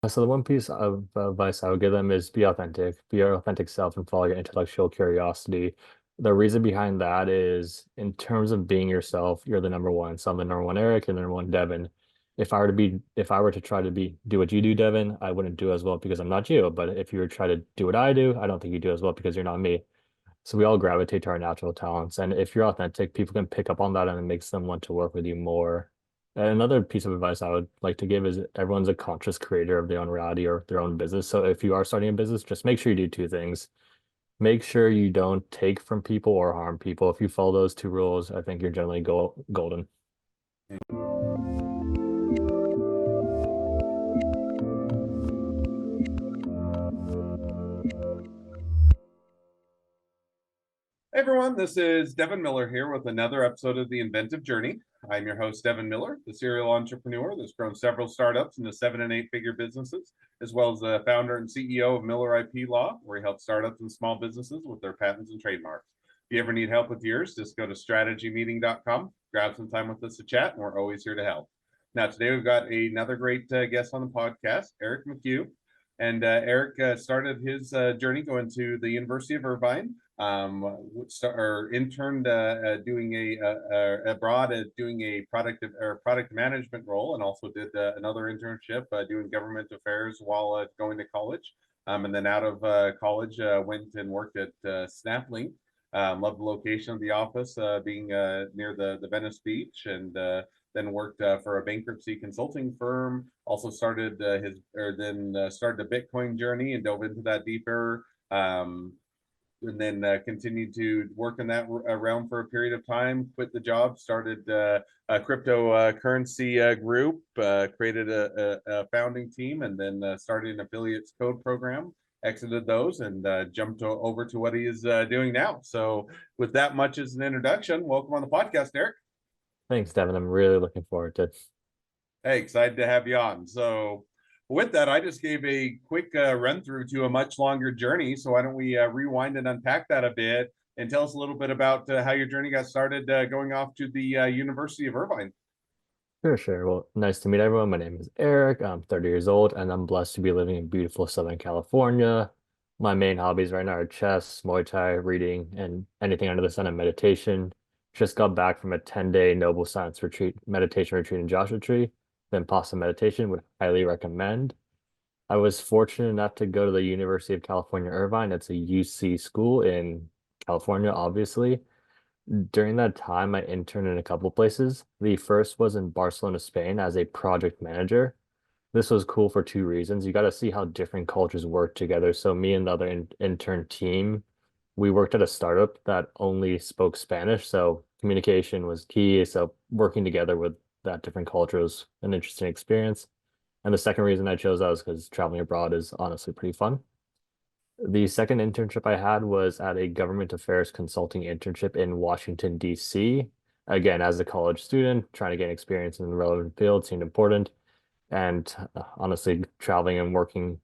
So the one piece of advice I would give them is be your authentic self and follow your intellectual curiosity. The reason behind that is in terms of being yourself, you're the number one. So I'm the number one Eric and the number one Devin. If I were to try to do what you do, Devin, I wouldn't do as well because I'm not you. But if you were to try to do what I do, I don't think you do as well because you're not me. So we all gravitate to our natural talents. And if you're authentic, people can pick up on that and it makes them want to work with you more. And another piece of advice I would like to give is everyone's a conscious creator of their own reality or their own business. So if you are starting a business, just make sure you do two things. Make sure you don't take from people or harm people. If you follow those two rules, I think you're generally golden. Hey everyone, this is Devin Miller here with another episode of The Inventive Journey. I'm your host, Devin Miller, the serial entrepreneur that's grown several startups into 7 and 8 figure businesses, as well as the founder and CEO of Miller IP Law, where he helps startups and small businesses with their patents and trademarks. If you ever need help with yours, just go to strategymeeting.com, grab some time with us to chat, and we're always here to help. Now, today we've got another great guest on the podcast, Eric McHugh. And Eric started his journey going to the University of Irvine, or interned doing abroad doing a product management role, and also did another internship doing government affairs while going to college. And then out of college, went and worked at SnapLink. Loved the location of the office, being near the Venice Beach, and then worked for a bankruptcy consulting firm. Also started started a Bitcoin journey and dove into that deeper. And then continued to work in that realm for a period of time. Quit the job, started a cryptocurrency group, created a founding team, and then started an affiliates code program. Exited those and jumped over to what he is doing now. So, with that much as an introduction, welcome on the podcast, Eric. Thanks, Devin. I'm really looking forward to it. Hey, excited to have you on. So, with that, I just gave a quick run through to a much longer journey. So, why don't we rewind and unpack that a bit and tell us a little bit about how your journey got started going off to the University of Irvine? Sure, sure. Well, nice to meet everyone. My name is Eric. I'm 30 years old, and I'm blessed to be living in beautiful Southern California. My main hobbies right now are chess, Muay Thai, reading, and anything under the sun and meditation. Just got back from a 10-day Noble Science retreat, meditation retreat in Joshua Tree, then Pasta meditation, would highly recommend. I was fortunate enough to go to the University of California, Irvine. It's a UC school in California, obviously. During that time, I interned in a couple places. The first was in Barcelona, Spain, as a project manager. This was cool for two reasons. You got to see how different cultures work together. So me and the other intern team, we worked at a startup that only spoke Spanish, so communication was key. So working together with that different culture was an interesting experience. And the second reason I chose that was because traveling abroad is honestly pretty fun. The second internship I had was at a government affairs consulting internship in Washington, D.C. Again, as a college student, trying to gain experience in the relevant field seemed important. And honestly, traveling and working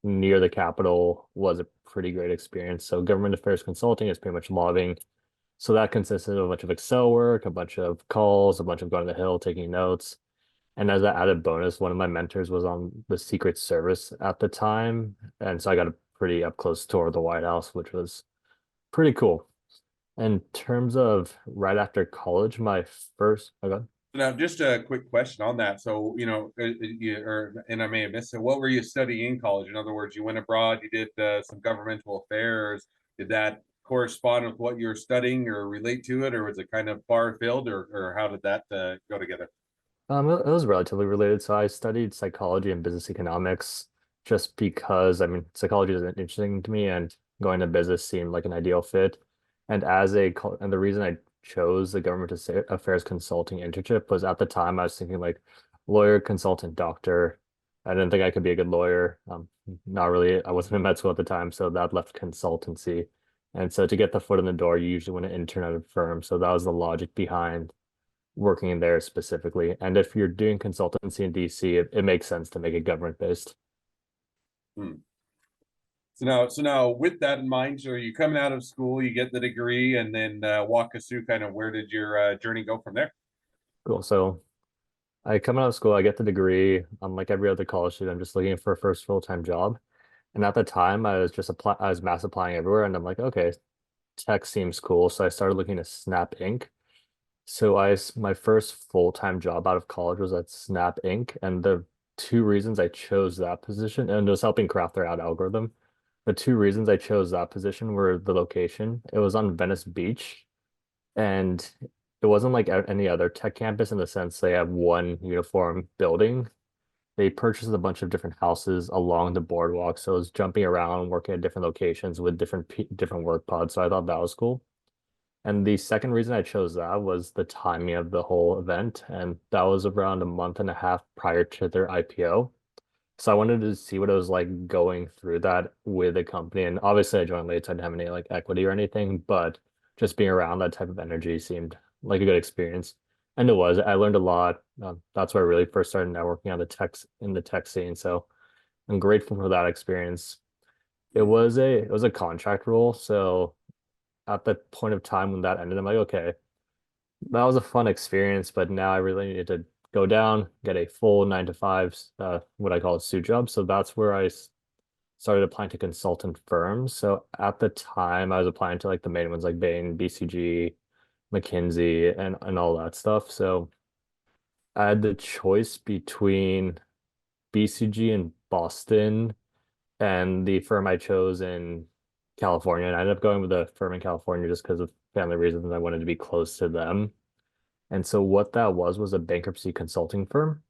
near the capital was a pretty great experience. So government affairs consulting is pretty much lobbying. So that consisted of a bunch of Excel work, a bunch of calls, a bunch of going to the Hill, taking notes. And as an added bonus, one of my mentors was on the Secret Service at the time. And so I got a pretty up close tour of the White House, which was pretty cool. In terms of right after college, my first, oh, God. Now, just a quick question on that. So, and I may have missed it. What were you studying in college? In other words, you went abroad, you did some governmental affairs. Did that correspond with what you're studying or relate to it, or was it kind of far field, or how did that go together? It was relatively related. So I studied psychology and business economics just because, I mean, psychology is interesting to me and going to business seemed like an ideal fit. And the reason I chose the affairs consulting internship was at the time I was thinking like lawyer, consultant, doctor. I didn't think I could be a good lawyer. Not really. I wasn't in med school at the time, so that left consultancy. And so to get the foot in the door, you usually want to intern at a firm. So that was the logic behind working in there specifically. And if you're doing consultancy in DC, it makes sense to make it government based. Hmm. So now, with that in mind, so you coming out of school, you get the degree, and then walk us through kind of where did your journey go from there? Cool. So I come out of school, I get the degree. I'm like every other college student, I'm just looking for a first full-time job. And at the time, I was mass applying everywhere, and I'm like, okay, tech seems cool. So I started looking at Snap Inc. My first full-time job out of college was at Snap Inc. And the two reasons I chose that position, and it was helping craft their ad algorithm. The two reasons I chose that position were the location. It was on Venice Beach, and it wasn't like any other tech campus in the sense they have one uniform building. They purchased a bunch of different houses along the boardwalk, so I was jumping around, working at different locations with different work pods. So I thought that was cool. And the second reason I chose that was the timing of the whole event, and that was around a month and a half prior to their IPO. So I wanted to see what it was like going through that with a company. And obviously I joined late, so I didn't have any like equity or anything, but just being around that type of energy seemed like a good experience. And it was. I learned a lot. That's where I really first started networking on the tech scene. So I'm grateful for that experience. Hmm. It was a contract role. So at the point of time when that ended, I'm like, okay, that was a fun experience, but now I really need to go down, get a full 9 to 5, what I call a suit job. So that's where started applying to consultant firms. So at the time, I was applying to like the main ones like Bain, BCG, McKinsey, and all that stuff. So I had the choice between BCG in Boston and the firm I chose in California. And I ended up going with the firm in California just because of family reasons. I wanted to be close to them. And so what that was a bankruptcy consulting firm.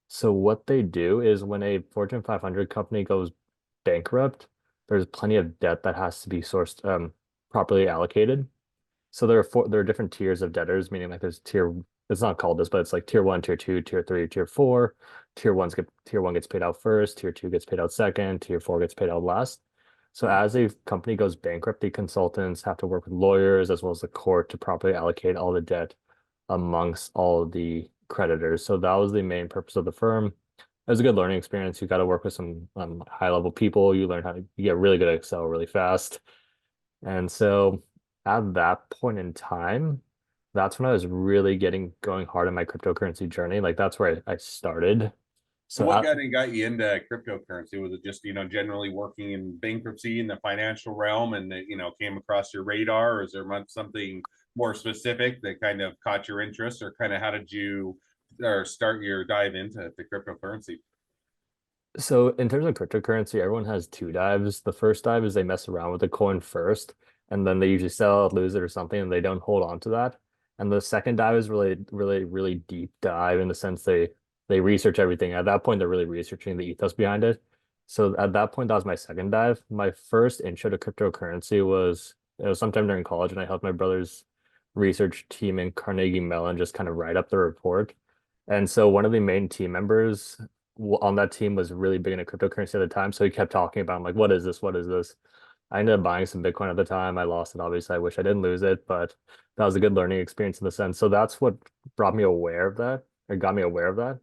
So what they do is when a Fortune 500 company goes bankrupt, there's plenty of debt that has to be sourced properly allocated. So there are different tiers of debtors, meaning like it's not called this, but it's like tier one, tier two, tier three, tier four. Tier one gets paid out first, tier two gets paid out second, tier four gets paid out last. So Hmm. as a company goes bankrupt, the consultants have to work with lawyers as well as the court to properly allocate all the debt amongst all of the creditors. So that was the main purpose of the firm. It was a good learning experience. You got to work with some high level people. You get really good at Excel really fast. And so at that point in time, that's when I was really getting going hard in my cryptocurrency journey. Like that's where I started. And So what at, got you into cryptocurrency? Was it just, generally working in bankruptcy in the financial realm and that, came across your radar? Or is there something more specific that kind of caught your interest, or kind of how did you or start your dive into the cryptocurrency? So in terms of cryptocurrency, everyone has two dives. The first dive is they mess around with the coin first, and then they usually sell it, lose it or something, and they don't hold on to that. And the second dive is really deep dive in the sense they research everything. At that point, they're really researching the ethos behind it. So at that point, that was my second dive. My first intro to cryptocurrency was it was sometime during college, and I helped my brother's research team in Carnegie Mellon just kind of write up the report. And so one of the main team members on that team was really big into cryptocurrency at the time. So he kept talking about, I'm like, what is this? What is this? I ended up buying some Bitcoin at the time. I lost it. Obviously, I wish I didn't lose it, but that was a good learning experience in the sense. So that's what brought me aware of that, or got me aware of that.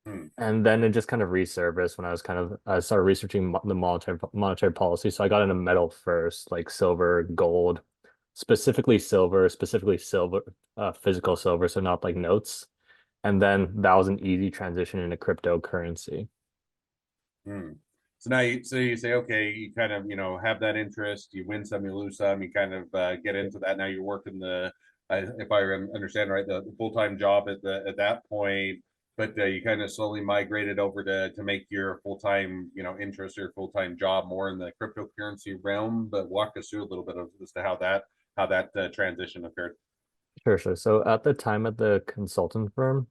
Hmm. And then it just kind of resurfaced when I started researching the monetary policy. So I got into metal first, like silver, gold, specifically silver, physical silver, so not like notes. And then that was an easy transition into cryptocurrency. Hmm. So you say, okay, you kind of, have that interest, you win some, you lose some, you kind of get into that. Now you're working if I understand right, the full-time job at that point, but you kind of slowly migrated over to make your full-time, interest or full-time job more in the cryptocurrency realm. But walk us through a little bit of as to how that transition occurred. Sure, sure. So at the time at the consultant firm,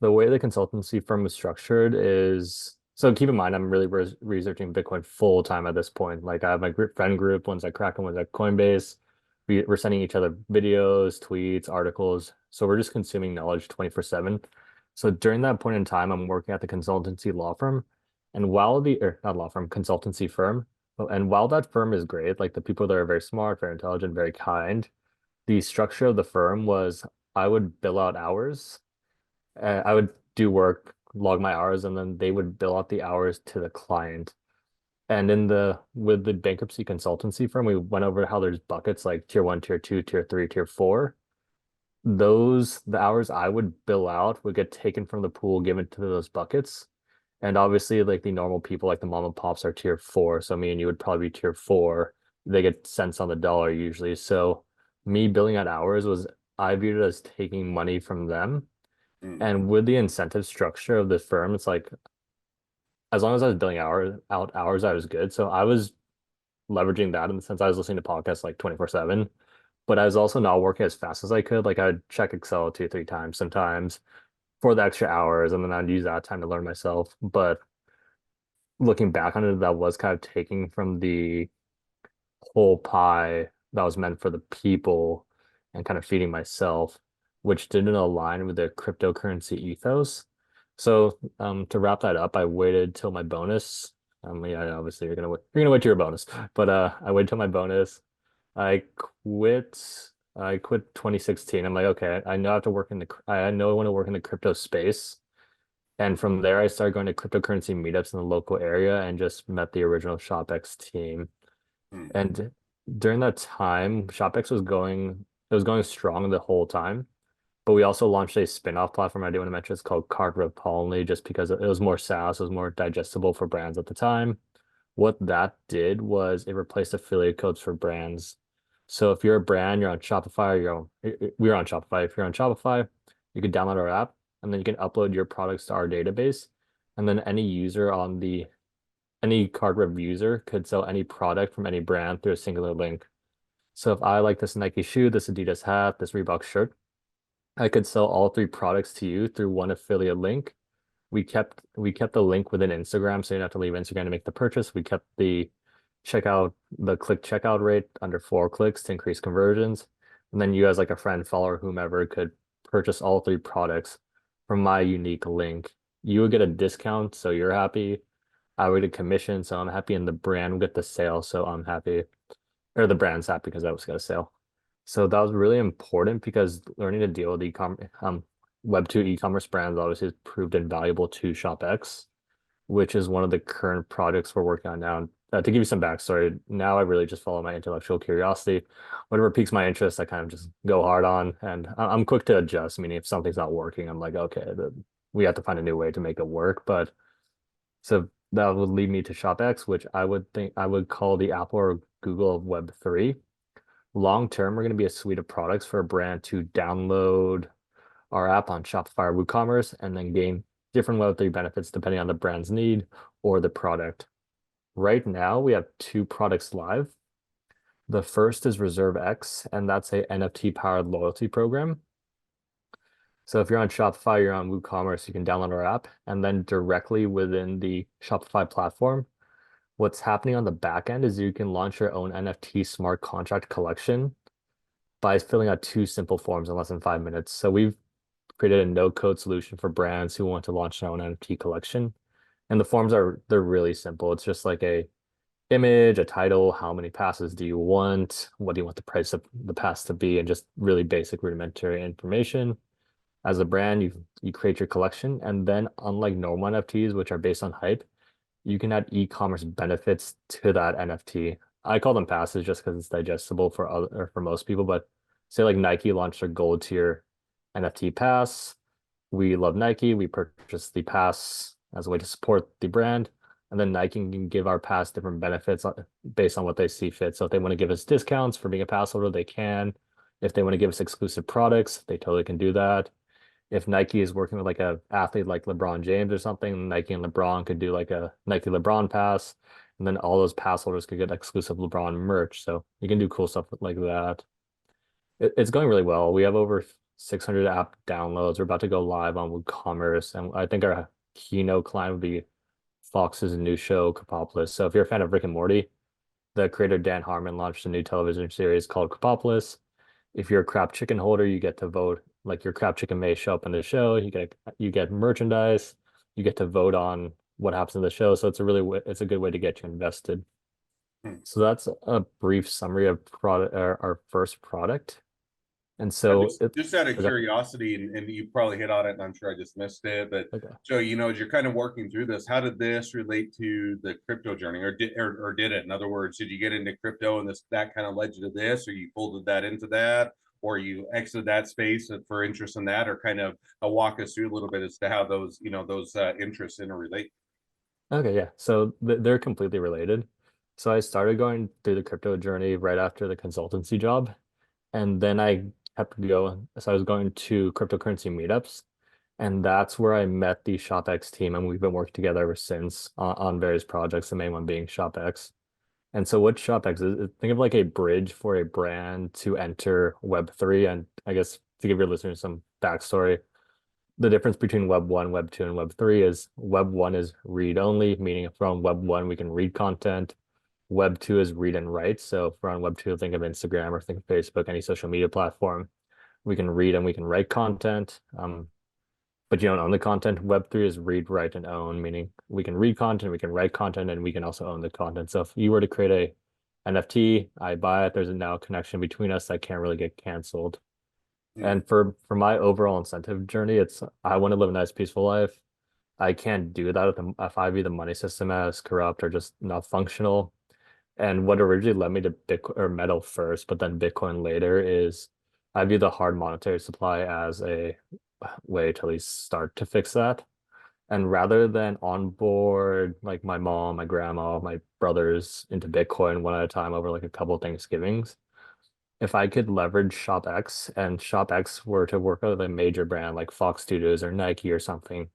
the way the consultancy firm was structured is so keep in mind I'm really researching Bitcoin full time at this point. Like I have my friend group, one's at Kraken, one's at Coinbase. We're sending each other videos, tweets, articles. So we're just consuming knowledge 24/7. So during that point in time, I'm working at the consultancy law firm. And while or not law firm, consultancy firm. And while that firm is great, like the people there are very smart, very intelligent, very kind, the structure of the firm was I would bill out hours. I would do work, log my hours, and then they would bill out the hours to the client. And with the bankruptcy consultancy firm, we went over how there's buckets like tier one, tier two, tier three, tier four. the hours I would bill out would get taken from the pool, given to those buckets. And obviously, like the normal people, like the mom and pops, are tier four. So me and you would probably be tier four. They get cents on the dollar usually. So me billing out hours was, I viewed it as taking money from them. Mhm. And with the incentive structure of the firm, it's like as long as I was billing hours, I was good. So I was leveraging that in the sense I was listening to podcasts like 24/7, but I was also not working as fast as I could. Like I'd check Excel two, three times sometimes for the extra hours, and then I'd use that time to learn myself. But looking back on it, that was kind of taking from the whole pie that was meant for the people and kind of feeding myself, which didn't align with the cryptocurrency ethos. So to wrap that up, I waited till my bonus. Yeah, obviously you're gonna wait till your bonus, but I waited till my bonus. I I quit 2016. I'm like, okay, I know I have to work in I know I want to work in the crypto space. And from there, I started going to cryptocurrency meetups in the local area and just met the original ShopX team. Mhm. And during that time, ShopX it was going strong the whole time. But we also launched a spin-off platform I do want to mention. It's called Card Only, just because it was more SaaS, it was more digestible for brands at the time. What that did was it replaced affiliate codes for brands. So if you're a brand, you're on Shopify, we're on Shopify. If you're on Shopify, you can download our app and then you can upload your products to our database. And then any card rev user could sell any product from any brand through a singular link. So if I like this Nike shoe, this Adidas hat, this Reebok shirt, I could sell all three products to you through one affiliate link. We kept the link within Instagram, so you don't have to leave Instagram to make the purchase. We kept the click checkout rate under 4 clicks to increase conversions. And then you as like a friend, follower, whomever could purchase all three products from my unique link. You would get a discount, so you're happy. I would get a commission, so I'm happy, and the brand would get the sale, so I'm happy. Or the brand's happy because I was got a sale. So that was really important because learning to deal with Web 2 e-commerce brands obviously has proved invaluable to ShopX, which is one of the current projects we're working on now. To give you some backstory, now I really just follow my intellectual curiosity. Whatever piques my interest, I kind of just go hard on, and I'm quick to adjust. Meaning, if something's not working, I'm like, okay, we have to find a new way to make it work. But so that would lead me to ShopX, which I would think I would call the Apple or Google of Web3. Long term, we're going to be a suite of products for a brand to download our app on Shopify or WooCommerce and then gain different Web3 benefits depending on the brand's need or the product. Right now, we have two products live. The first is Reserve X, and that's a NFT powered loyalty program. So if you're on Shopify, you're on WooCommerce, you can download our app, and then directly within the Shopify platform, what's happening on the back end is you can launch your own NFT smart contract collection by filling out two simple forms in less than 5 minutes. So we've created a no-code solution for brands who want to launch their own NFT collection. And the forms they're really simple. It's just like a image, a title, how many passes do you want, what do you want the price of the pass to be, and just really basic rudimentary information. As a brand, you create your collection, and then unlike normal NFTs, which are based on hype, you can add e-commerce benefits to that NFT. I call them passes just because it's digestible for other or for most people, but say like Nike launched their gold tier NFT pass. We love Nike. We purchased the pass as a way to support the brand. And then Nike can give our pass different benefits based on what they see fit. So if they want to give us discounts for being a pass holder, they can. If they want to give us exclusive products, they totally can do that. If Nike is working with like a athlete like LeBron James or something, Nike and LeBron could do like a Nike LeBron pass, and then all those pass holders could get exclusive LeBron merch. So you can do cool stuff like that. It's going really well. We have over 600 app downloads. We're about to go live on WooCommerce, and I think our keynote client would be Fox's new show, Kapopolis. So if you're a fan of Rick and Morty, the creator Dan Harmon launched a new television series called Kapopolis. If you're a crab chicken holder, you get to vote. Like your crab chicken may show up in the show. You get merchandise. You get to vote on what happens in the show. So it's a good way to get you invested. Hmm. So that's a brief summary of product our first product. And Now, so it just out of okay. curiosity, and you probably hit on it, and I'm sure I just missed it, but Okay. so as you're kind of working through this, how did this relate to the crypto journey, or did it? In other words, did you get into crypto and that kind of led you to this, or you folded that into that, or you exit that space for interest in that, or kind of walk us through a little bit as to how those, those interests interrelate. Okay, yeah. So they're completely related. So I started going through the crypto journey right after the consultancy job, and then I kept going. So I was going to cryptocurrency meetups, and that's where I met the ShopX team, and we've been working together ever since on various projects, the main one being ShopX. And so what ShopX is, think of like a bridge for a brand to enter Web3. And I guess to give your listeners some backstory, the difference between Web 1, Web 2, and Web 3 is Web 1 is read only, meaning from Web 1 we can read content. Web 2 is read and write. So if we're on Web 2, think of Instagram or think of Facebook, any social media platform. We can read and we can write content. But you don't own the content. Web 3 is read, write, and own, meaning we can read content, we can write content, and we can also own the content. So if you were to create a NFT, I buy it, there's a now connection between us that can't really get canceled. Mm, And for my overall incentive journey, it's I want to live a nice, peaceful life. I can't do that if I view the money system as corrupt or just not functional. And what originally led me to Bitcoin or metal first, but then Bitcoin later is I view the hard monetary supply as a way to at least start to fix that. And rather than onboard like my mom, my grandma, my brothers into Bitcoin one at a time over like a couple of Thanksgivings, if I could leverage ShopX and ShopX were to work with a major brand like Fox Studios or Nike or something,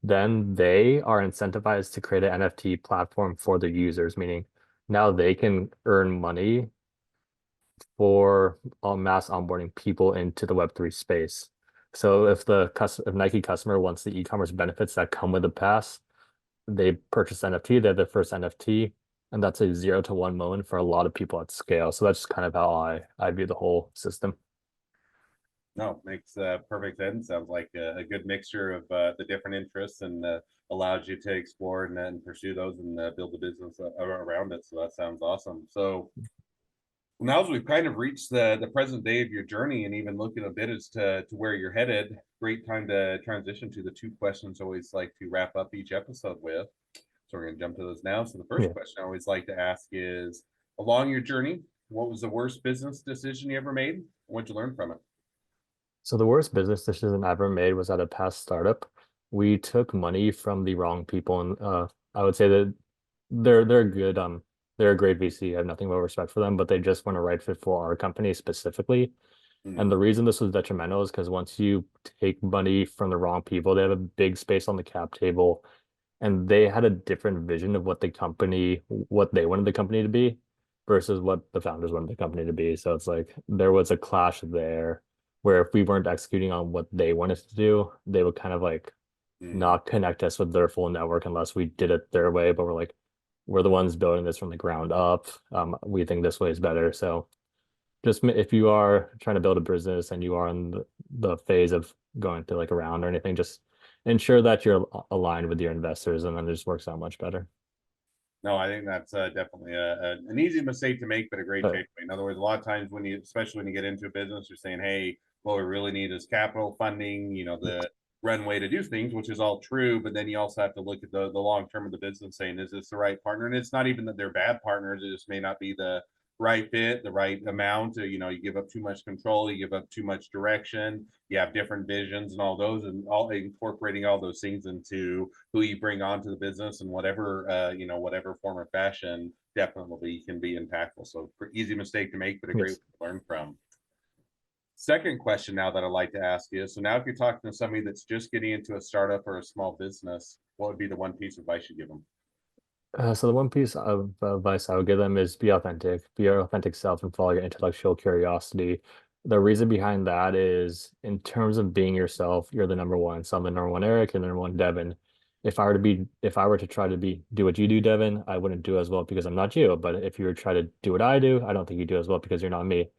then they are incentivized to create an NFT platform for their users, meaning now they can earn money for mass onboarding people into the Web3 space. So if Nike customer wants the e-commerce benefits that come with the pass, they purchase NFT, they're the first NFT, and that's a 0 to 1 moment for a lot of people at scale. So that's kind of how I view the whole system. no, makes perfect sense. Sounds like a good mixture of the different interests, and allows you to explore and then pursue those and build a business around it. So that sounds awesome. So now as we've kind of reached the present day of your journey and even looking a bit as to where you're headed, great time to transition to the two questions I always like to wrap up each episode with. So we're going to jump to those now. So the first Yeah. question I always like to ask is, along your journey, what was the worst business decision you ever made? What'd you learn from it? So the worst business decision I ever made was at a past startup. We took money from the wrong people, and I would say that they're good. They're a great VC. I have nothing but respect for them, but they just weren't a right fit for our company specifically. Hmm. And the reason this was detrimental is because once you take money from the wrong people, they have a big space on the cap table, and they had a different vision of what they wanted the company to be versus what the founders wanted the company to be. So it's like there was a clash there where if we weren't executing on what they wanted to do, they would kind of like Hmm. not connect us with their full network unless we did it their way. But we're like, we're the ones building this from the ground up. We think this way is better. So just if you are trying to build a business and you are in the phase of going through like a round or anything, just ensure that you're aligned with your investors, and then it just works out much better. No, I think that's definitely an easy mistake to make, but a great But takeaway. In other words, a lot of times when you, especially when you get into a business, you're saying, "Hey, what we really need is capital funding." yeah, The runway to do things, which is all true, but then you also have to look at the long term of the business, saying, "Is this the right partner?" And it's not even that they're bad partners; it just may not be the right fit, the right amount. You give up too much control, you give up too much direction, you have different visions and all those, and all incorporating all those things into who you bring onto the business and whatever whatever form or fashion definitely can be impactful. So easy mistake to make, but a great yes. one to learn from. Second question now that I'd like to ask you. So now if you're talking to somebody that's just getting into a startup or a small business, what would be the one piece of advice you give them? So the one piece of advice I would give them is be your authentic self and follow your intellectual curiosity. The reason behind that is in terms of being yourself, you're the number one. So I'm the number one Eric and the number one Devin. If I were to try to do what you do, Devin, I wouldn't do as well because I'm not you. But if you were to try to do what I do, I don't think you do as well because you're not me.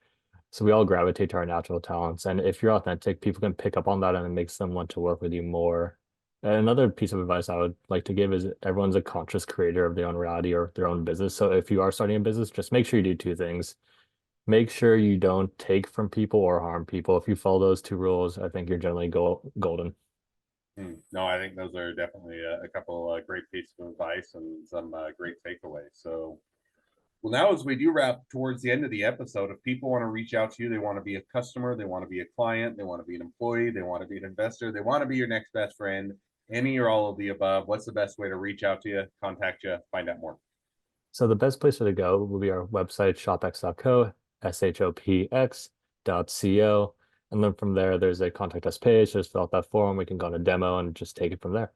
So we all gravitate to our natural talents. And if you're authentic, people can pick up on that and it makes them want to work with you more. And another piece of advice I would like to give is everyone's a conscious creator of their own reality or their own business. So if you are starting a business, just make sure you do two things. Make sure you don't take from people or harm people. If you follow those two rules, I think you're generally golden. No, I think those are definitely a couple great pieces of advice and some great takeaways. So Well, now as we do wrap towards the end of the episode, if people want to reach out to you, they want to be a customer, they want to be a client, they want to be an employee, they want to be an investor, they want to be your next best friend, any or all of the above, what's the best way to reach out to you, contact you, find out more? So the best place to go will be our website, shopx.co, shopx.co. And then from there, there's a contact us page. Just fill out that form. We can go on a demo and just take it from there.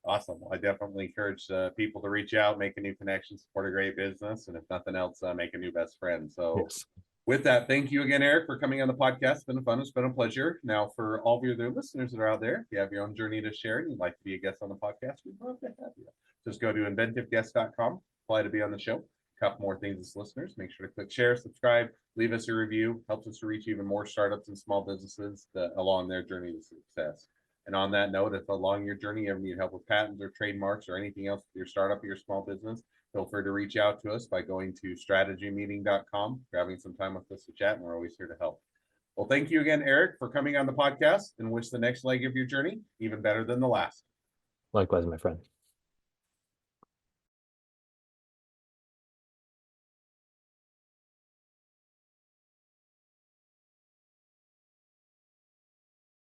Awesome. Well, I definitely encourage people to reach out, make a new connection, support a great business, and if nothing else, make a new best friend. So Yes. with that, thank you again, Eric, for coming on the podcast. It's been fun. It's been a pleasure. Now, for all of your other listeners that are out there, if you have your own journey to share and you'd like to be a guest on the podcast, we'd love to have you. Just go to inventiveguest.com, apply to be on the show. A couple more things as listeners. Make sure to click share, subscribe, leave us a review. Helps us to reach even more startups and small businesses along their journey to success. And on that note, if along your journey you ever need help with patents or trademarks or anything else with your startup or your small business, feel free to reach out to us by going to strategymeeting.com, grabbing some time with us to chat, and we're always here to help. Well, thank you again, Eric, for coming on the podcast, and wish the next leg of your journey even better than the last. Likewise, my friend.